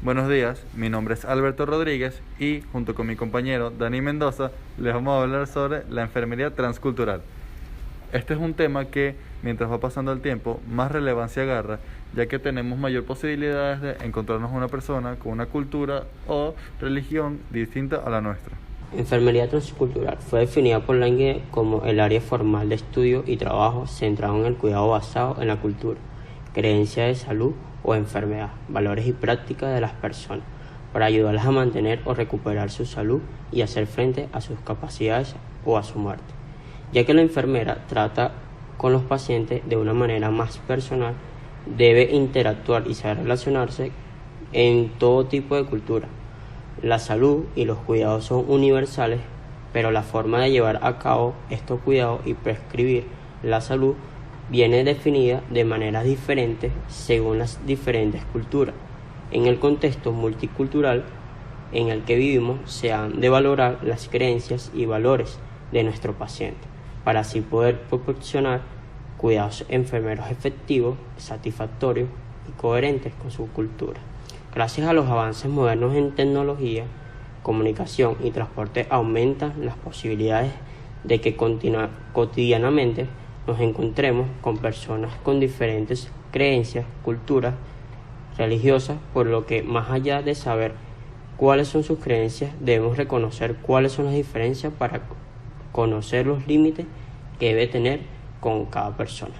Buenos días, mi nombre es Alberto Rodríguez y junto con mi compañero Dani Mendoza les vamos a hablar sobre la enfermería transcultural. Este es un tema que, mientras va pasando el tiempo, más relevancia agarra, ya que tenemos mayor posibilidades de encontrarnos una persona con una cultura o religión distinta a la nuestra. Enfermería transcultural fue definida por la ONG como el área formal de estudio y trabajo centrado en el cuidado basado en la cultura, creencia de salud o enfermedad, valores y prácticas de las personas, para ayudarlas a mantener o recuperar su salud y hacer frente a sus capacidades o a su muerte. Ya que la enfermera trata con los pacientes de una manera más personal, debe interactuar y saber relacionarse en todo tipo de cultura. La salud y los cuidados son universales, pero la forma de llevar a cabo estos cuidados y prescribir la salud viene definida de maneras diferentes según las diferentes culturas. En el contexto multicultural en el que vivimos, se han de valorar las creencias y valores de nuestro paciente, para así poder proporcionar cuidados enfermeros efectivos, satisfactorios y coherentes con su cultura. Gracias a los avances modernos en tecnología, comunicación y transporte aumentan las posibilidades de que cotidianamente nos encontremos con personas con diferentes creencias, culturas, religiosas, por lo que más allá de saber cuáles son sus creencias, debemos reconocer cuáles son las diferencias para conocer los límites que debe tener con cada persona.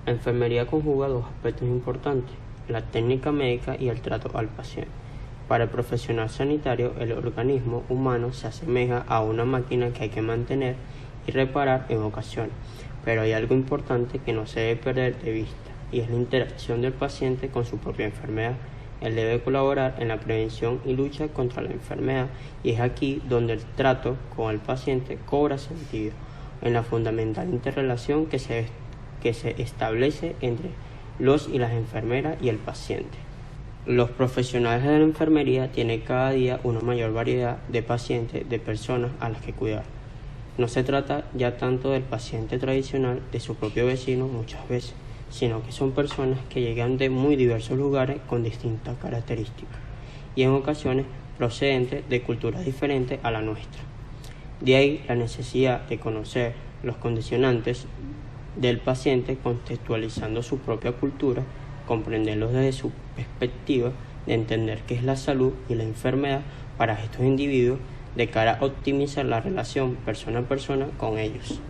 La enfermería conjuga dos aspectos importantes: la técnica médica y el trato al paciente. Para el profesional sanitario, el organismo humano se asemeja a una máquina que hay que mantener y reparar en ocasiones, pero hay algo importante que no se debe perder de vista, y es la interacción del paciente con su propia enfermedad. Él debe colaborar en la prevención y lucha contra la enfermedad, y es aquí donde el trato con el paciente cobra sentido, en la fundamental interrelación que se establece entre los y las enfermeras y el paciente. Los profesionales de la enfermería tienen cada día una mayor variedad de pacientes, de personas a las que cuidar. No se trata ya tanto del paciente tradicional, de su propio vecino muchas veces, sino que son personas que llegan de muy diversos lugares con distintas características y en ocasiones procedentes de culturas diferentes a la nuestra. De ahí la necesidad de conocer los condicionantes del paciente, contextualizando su propia cultura, comprenderlos desde su perspectiva, de entender qué es la salud y la enfermedad para estos individuos, de cara a optimizar la relación persona a persona con ellos.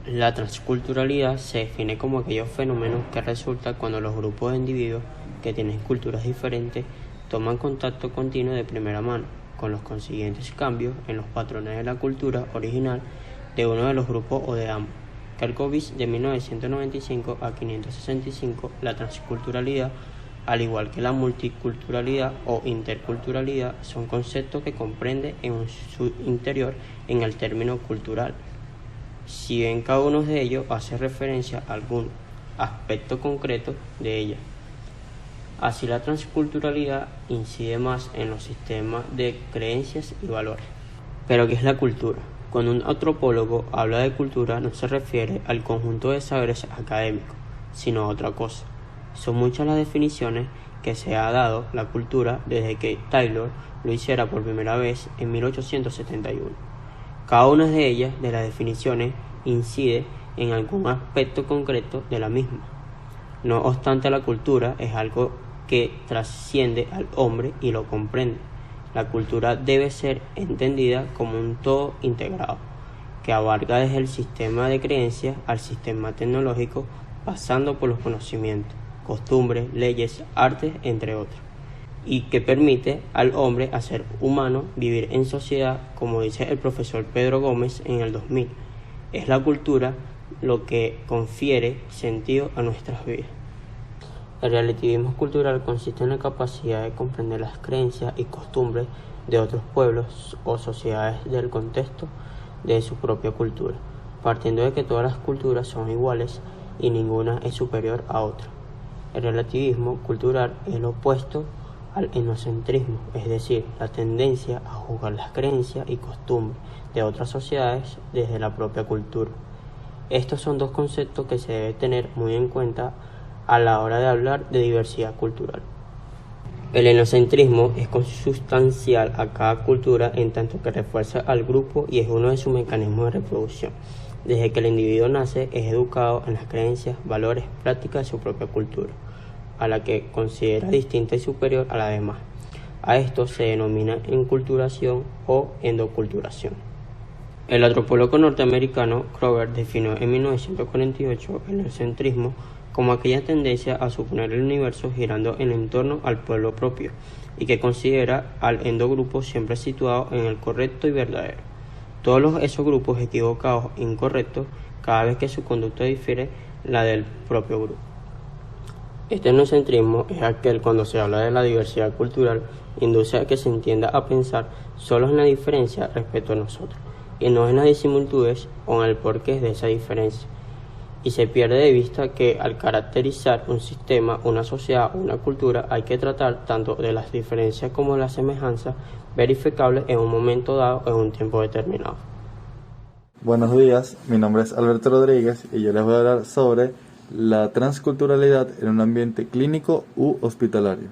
La transculturalidad se define como aquellos fenómenos que resultan cuando los grupos de individuos que tienen culturas diferentes toman contacto continuo de primera mano, con los consiguientes cambios en los patrones de la cultura original de uno de los grupos o de ambos. Kerkovich, de 1995 a 565, la transculturalidad, al igual que la multiculturalidad o interculturalidad, son conceptos que comprende en su interior en el término cultural, si bien cada uno de ellos hace referencia a algún aspecto concreto de ella. Así, la transculturalidad incide más en los sistemas de creencias y valores. ¿Pero qué es la cultura? Cuando un antropólogo habla de cultura, no se refiere al conjunto de saberes académicos, sino a otra cosa. Son muchas las definiciones que se ha dado la cultura desde que Taylor lo hiciera por primera vez en 1871. Cada una de ellas, de las definiciones, incide en algún aspecto concreto de la misma. No obstante, la cultura es algo que trasciende al hombre y lo comprende. La cultura debe ser entendida como un todo integrado, que abarca desde el sistema de creencias al sistema tecnológico, pasando por los conocimientos, costumbres, leyes, artes, entre otros, y que permite al hombre, a ser humano, vivir en sociedad, como dice el profesor Pedro Gómez en el 2000. Es la cultura lo que confiere sentido a nuestras vidas. El relativismo cultural consiste en la capacidad de comprender las creencias y costumbres de otros pueblos o sociedades del contexto de su propia cultura, partiendo de que todas las culturas son iguales y ninguna es superior a otra. El relativismo cultural es lo opuesto al etnocentrismo, es decir, la tendencia a juzgar las creencias y costumbres de otras sociedades desde la propia cultura. Estos son dos conceptos que se debe tener muy en cuenta a la hora de hablar de diversidad cultural. El etnocentrismo es consustancial a cada cultura en tanto que refuerza al grupo y es uno de sus mecanismos de reproducción. Desde que el individuo nace, es educado en las creencias, valores, prácticas de su propia cultura, a la que considera distinta y superior a la demás. A esto se denomina enculturación o endoculturación. El antropólogo norteamericano Kroeber definió en 1948 el etnocentrismo como aquella tendencia a suponer el universo girando en torno al pueblo propio y que considera al endogrupo siempre situado en el correcto y verdadero. Todos esos grupos equivocados e incorrectos cada vez que su conducta difiere la del propio grupo. Este etnocentrismo es aquel cuando se habla de la diversidad cultural induce a que se entienda a pensar solo en la diferencia respecto a nosotros y no en las disimilitudes o en el porqué de esa diferencia. Y se pierde de vista que al caracterizar un sistema, una sociedad o una cultura hay que tratar tanto de las diferencias como de las semejanzas verificables en un momento dado o en un tiempo determinado. Buenos días, mi nombre es Alberto Rodríguez y yo les voy a hablar sobre la transculturalidad en un ambiente clínico u hospitalario.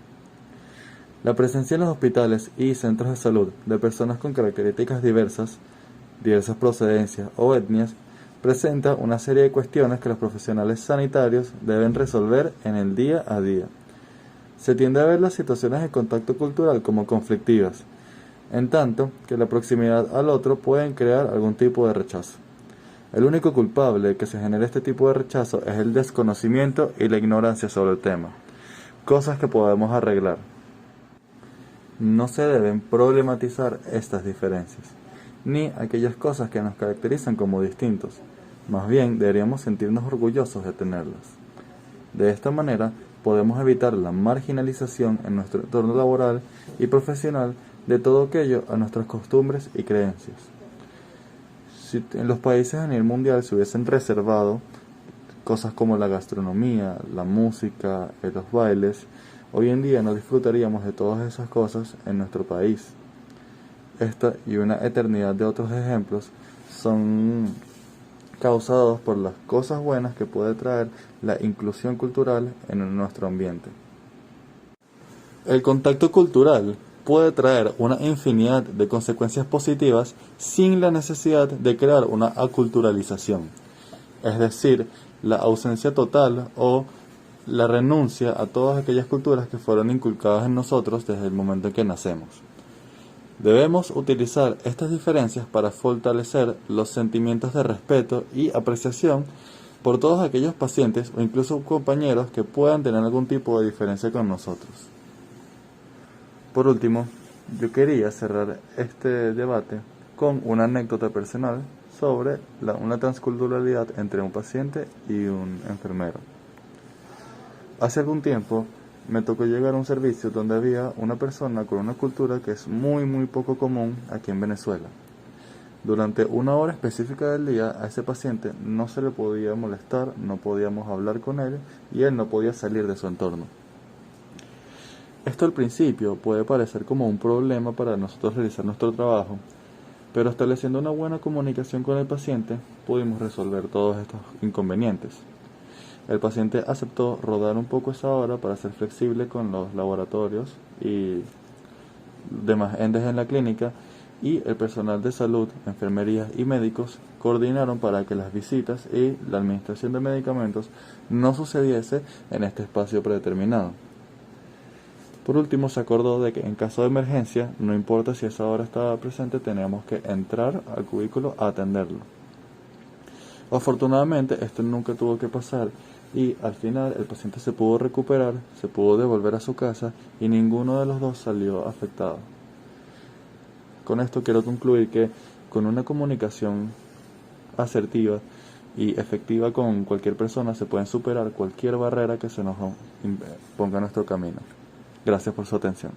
La presencia en los hospitales y centros de salud de personas con características diversas procedencias o etnias presenta una serie de cuestiones que los profesionales sanitarios deben resolver en el día a día. Se tiende a ver las situaciones de contacto cultural como conflictivas, en tanto que la proximidad al otro pueden crear algún tipo de rechazo. El único culpable de que se genere este tipo de rechazo es el desconocimiento y la ignorancia sobre el tema, cosas que podemos arreglar. No se deben problematizar estas diferencias, ni aquellas cosas que nos caracterizan como distintos. Más bien deberíamos sentirnos orgullosos de tenerlas. De esta manera podemos evitar la marginalización en nuestro entorno laboral y profesional de todo aquello a nuestras costumbres y creencias. Si en los países a nivel mundial se hubiesen reservado cosas como la gastronomía, la música, los bailes, hoy en día no disfrutaríamos de todas esas cosas en nuestro país. Esta y una eternidad de otros ejemplos son causados por las cosas buenas que puede traer la inclusión cultural en nuestro ambiente. El contacto cultural puede traer una infinidad de consecuencias positivas sin la necesidad de crear una aculturalización, es decir, la ausencia total o la renuncia a todas aquellas culturas que fueron inculcadas en nosotros desde el momento en que nacemos. Debemos utilizar estas diferencias para fortalecer los sentimientos de respeto y apreciación por todos aquellos pacientes o incluso compañeros que puedan tener algún tipo de diferencia con nosotros. Por último, yo quería cerrar este debate con una anécdota personal sobre una transculturalidad entre un paciente y un enfermero. Hace algún tiempo me tocó llegar a un servicio donde había una persona con una cultura que es muy poco común aquí en Venezuela. Durante una hora específica del día a ese paciente no se le podía molestar, no podíamos hablar con él y él no podía salir de su entorno. Esto al principio puede parecer como un problema para nosotros realizar nuestro trabajo, pero estableciendo una buena comunicación con el paciente pudimos resolver todos estos inconvenientes. El paciente aceptó rodar un poco esa hora para ser flexible con los laboratorios y demás entes en la clínica, y el personal de salud, enfermería y médicos coordinaron para que las visitas y la administración de medicamentos no sucediese en este espacio predeterminado. Por último, se acordó de que en caso de emergencia, no importa si esa hora estaba presente, teníamos que entrar al cubículo a atenderlo. Afortunadamente, esto nunca tuvo que pasar y al final el paciente se pudo recuperar, se pudo devolver a su casa y ninguno de los dos salió afectado. Con esto quiero concluir que con una comunicación asertiva y efectiva con cualquier persona se pueden superar cualquier barrera que se nos ponga en nuestro camino. Gracias por su atención.